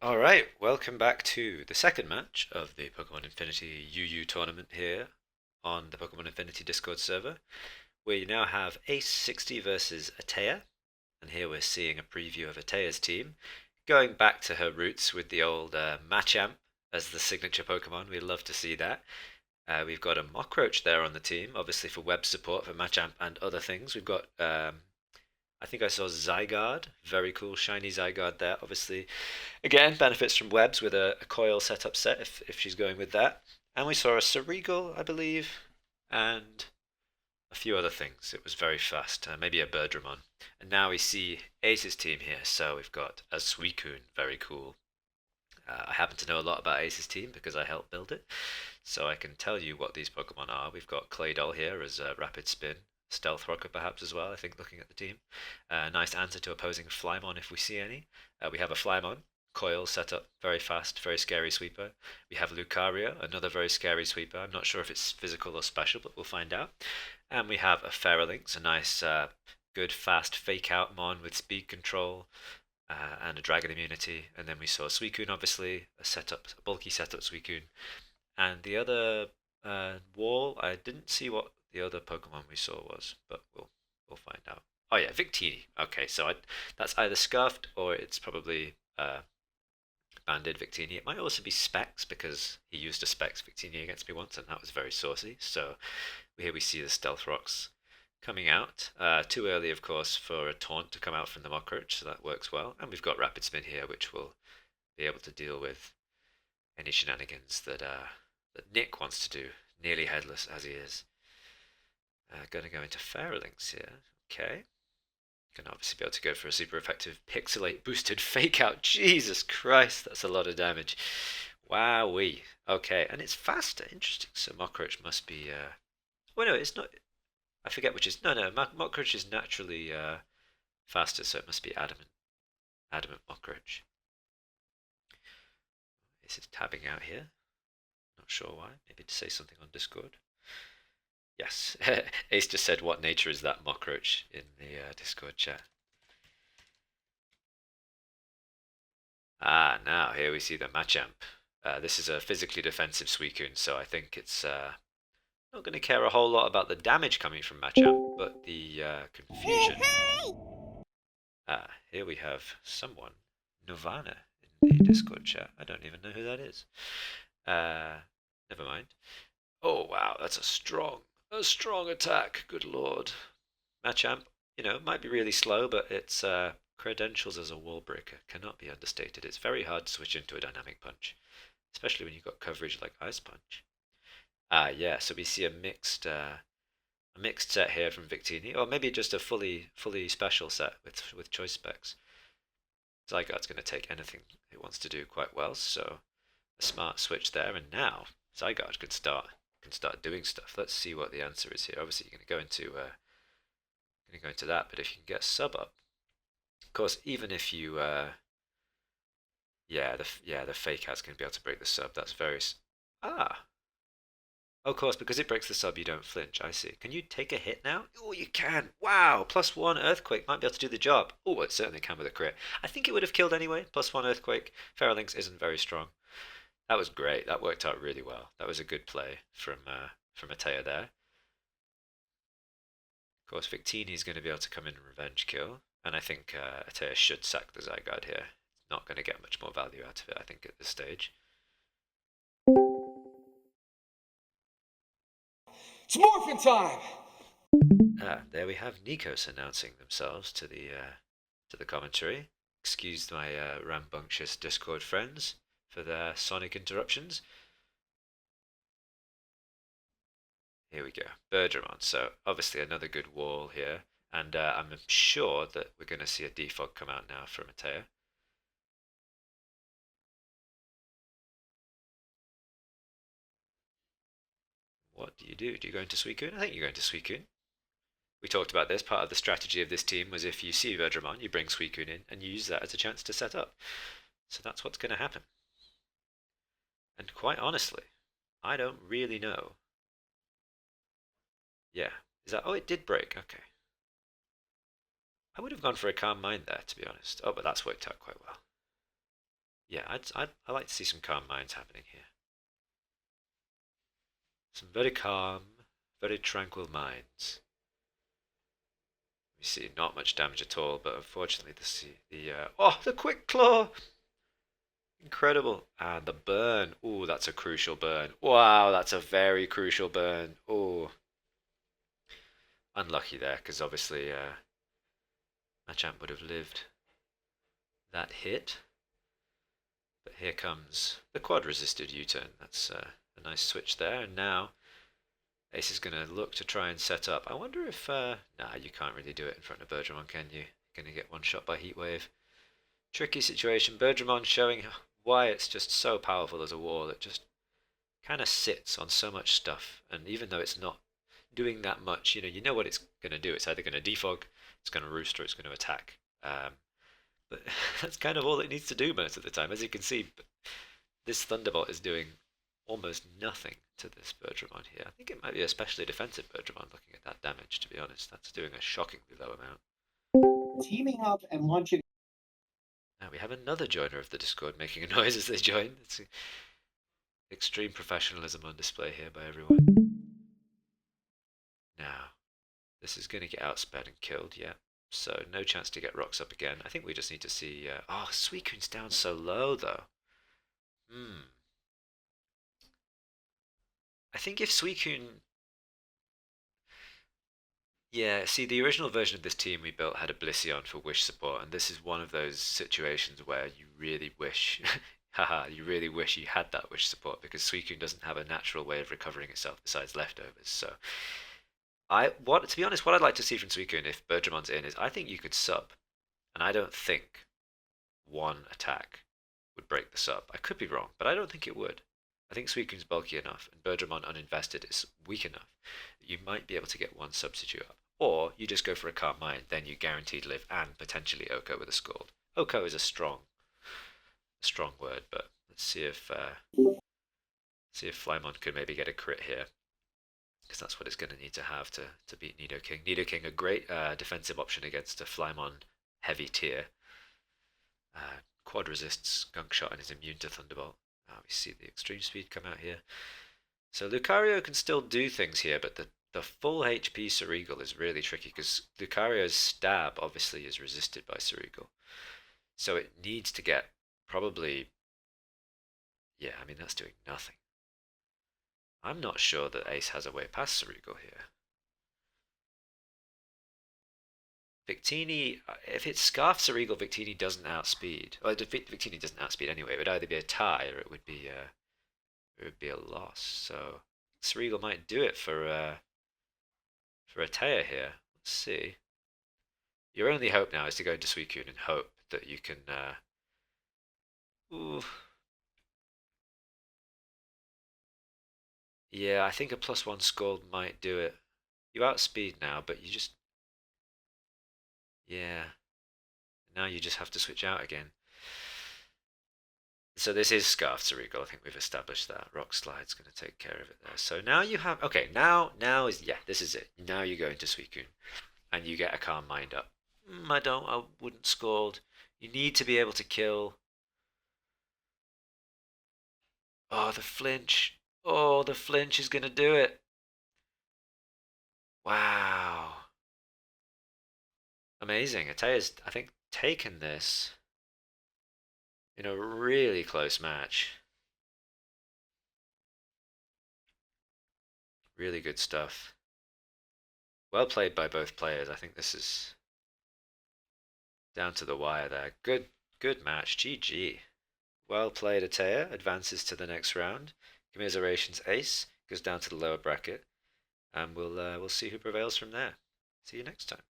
Alright, welcome back to the second match of the Pokemon Infinity UU tournament here on the Pokemon Infinity Discord server. We now have Ace60 versus Attea, and here we're seeing a preview of Attea's team, going back to her roots with the old Machamp as the signature Pokemon. We love to see that. We've got a Mockroach there on the team, obviously for web support for Machamp and other things. We've got I think I saw Zygarde, very cool shiny Zygarde there. Obviously, again, benefits from webs with a coil setup set if she's going with that. And we saw a Ceregal, I believe, and a few other things. It was very fast, maybe a Birdramon. And now we see Ace's team here. So we've got a Suicune, very cool. I happen to know a lot about Ace's team because I helped build it, so I can tell you what these Pokemon are. We've got Claydol here as a Rapid Spin, Stealth Rocker perhaps as well, I think, looking at the team. Nice answer to opposing Flymon if we see any. We have a Flymon, Coil set up, very fast, very scary sweeper. We have Lucario, another very scary sweeper. I'm not sure if it's physical or special, but we'll find out. And we have a Pharynx, a nice, good, fast fake out Mon with speed control and a dragon immunity. And then we saw Suicune, obviously, a bulky setup Suicune. And the other wall, I didn't see what the other Pokemon we saw was, but we'll find out. Oh yeah, Victini. Okay, so that's either Scuffed or it's probably Banded Victini. It might also be Specs because he used a Specs Victini against me once, and that was very saucy. So here we see the Stealth Rocks coming out. Too early, of course, for a Taunt to come out from the Mockroach, so that works well. And we've got Rapid Spin here, which will be able to deal with any shenanigans that Nick wants to do, nearly headless as he is. Going to go into Pharynx here. Okay. Can obviously be able to go for a super effective Pixelate boosted fake out. Jesus Christ, that's a lot of damage. Wowee. Okay, and it's faster. Interesting. So Mockroach must be. Well, no, it's not. I forget which is. No, Mockroach is naturally faster, so it must be Adamant. Adamant Mockroach. This is tabbing out here. Not sure why. Maybe to say something on Discord. Yes, Ace just said, "What nature is that Mockroach?" in the Discord chat. Now here we see the Machamp. This is a physically defensive Suicune, so I think it's not going to care a whole lot about the damage coming from Machamp, but the confusion. Here we have someone, Nirvana, in the Discord chat. I don't even know who that is. Never mind. Oh wow, that's a strong attack. Good lord. Machamp, might be really slow, but its credentials as a wall breaker cannot be understated. It's very hard to switch into a dynamic punch, especially when you've got coverage like Ice Punch. Yeah. So we see a mixed set here from Victini, or maybe just a fully special set with choice specs. Zygarde's going to take anything it wants to do quite well, so a smart switch there, and now Zygarde can start doing stuff. Let's see what the answer is here. Obviously, you're going to that, but if you can get sub up, of course, even if you the fake out's going to be able to break the sub. That's very ah. Oh, of course, because it breaks the sub, you don't flinch. I see. Can you take a hit now? Oh, you can. Wow, +1 earthquake might be able to do the job. Oh, it certainly can with a crit. I think it would have killed anyway. +1 earthquake. Pharynx isn't very strong. That was great. That worked out really well. That was a good play from Attea there. Of course, Victini is going to be able to come in and revenge kill, and I think Attea should sack the Zygarde here. Not going to get much more value out of it, I think, at this stage. It's morphin' time! There we have Nikos announcing themselves to the commentary. Excuse my rambunctious Discord friends for their sonic interruptions. Here we go, Birdramon. So obviously another good wall here, and I'm sure that we're going to see a defog come out now from Attea. What do you do? Do you go into Suicune? I think you're going to Suicune. We talked about this. Part of the strategy of this team was if you see Birdramon, you bring Suicune in, and you use that as a chance to set up. So that's what's going to happen. And quite honestly, I don't really know. Yeah. Is that... Oh, it did break. Okay. I would have gone for a Calm Mind there, to be honest. Oh, but that's worked out quite well. Yeah, I like to see some calm minds happening here. Some very calm, very tranquil minds. We see not much damage at all, but unfortunately the quick claw, incredible, and the burn. Oh, that's a crucial burn. Wow, that's a very crucial burn. Oh, unlucky there because obviously Machamp would have lived that hit. But here comes the quad resisted U-turn. That's a nice switch there, and now Ace is going to look to try and set up. I wonder if... nah, you can't really do it in front of Bergermon, can you? You're going to get one shot by Heat Wave. Tricky situation. Bergermon showing why it's just so powerful as a wall. It just kind of sits on so much stuff. And even though it's not doing that much, you know what it's going to do. It's either going to defog, it's going to roost, or it's going to attack. But that's kind of all it needs to do most of the time. As you can see, this Thunderbolt is doing almost nothing to this Bergermon here. I think it might be especially defensive Bergermon looking at that damage, to be honest. That's doing a shockingly low amount. Teaming up and launching. Now we have another joiner of the Discord making a noise as they join. It's extreme professionalism on display here by everyone. Now, this is going to get outsped and killed, yeah. So no chance to get rocks up again. I think we just need to see... oh, Suicune's down so low, though. I think if Suicune... Yeah, see, the original version of this team we built had a Blissey for wish support, and this is one of those situations where you really wish... haha, you really wish you had that wish support, because Suicune doesn't have a natural way of recovering itself besides leftovers, so... to be honest, what I'd like to see from Suicune if Bergermon's in is I think you could sub, and I don't think one attack would break the sub. I could be wrong, but I don't think it would. I think Suicune's bulky enough, and Bergermon uninvested is weak enough that you might be able to get one substitute up. Or you just go for a Calm Mind, then you guaranteed live and potentially Oko with a Scald. Oko is a strong word, but let's see if Flymon could maybe get a crit here, because that's what it's going to need to have to beat Nidoking. Nidoking, a great defensive option against a Flymon heavy tier. Quad resists Gunk Shot and is immune to Thunderbolt. We see the extreme speed come out here. So Lucario can still do things here, but the full HP Ceregal is really tricky because Lucario's stab obviously is resisted by Ceregal. So it needs to get probably... Yeah, I mean, that's doing nothing. I'm not sure that Ace has a way past Ceregal here. Victini, if it's Scarf Ceregal, Victini doesn't outspeed. Well, Victini doesn't outspeed anyway. It would either be a tie or it would be a loss. So Ceregal might do it for Attea here. Let's see. Your only hope now is to go into Suicune and hope that you can. Ooh. Yeah, I think a +1 Scald might do it. You outspeed now, but you just... Yeah. Now you just have to switch out again. So this is Scarf Ceregal. I think we've established that. Rock Slide's going to take care of it there. So now you have... Okay, now is... Yeah, this is it. Now you go into Suicune. And you get a Calm Mind up. I wouldn't Scald. You need to be able to kill. Oh, the flinch. Oh, the flinch is going to do it. Wow. Amazing. Attea's, I think, taken this in a really close match. Really good stuff. Well played by both players. I think this is down to the wire there. Good match. GG. Well played, Attea. Advances to the next round. Commiserations, Ace goes down to the lower bracket, and we'll see who prevails from there. See you next time.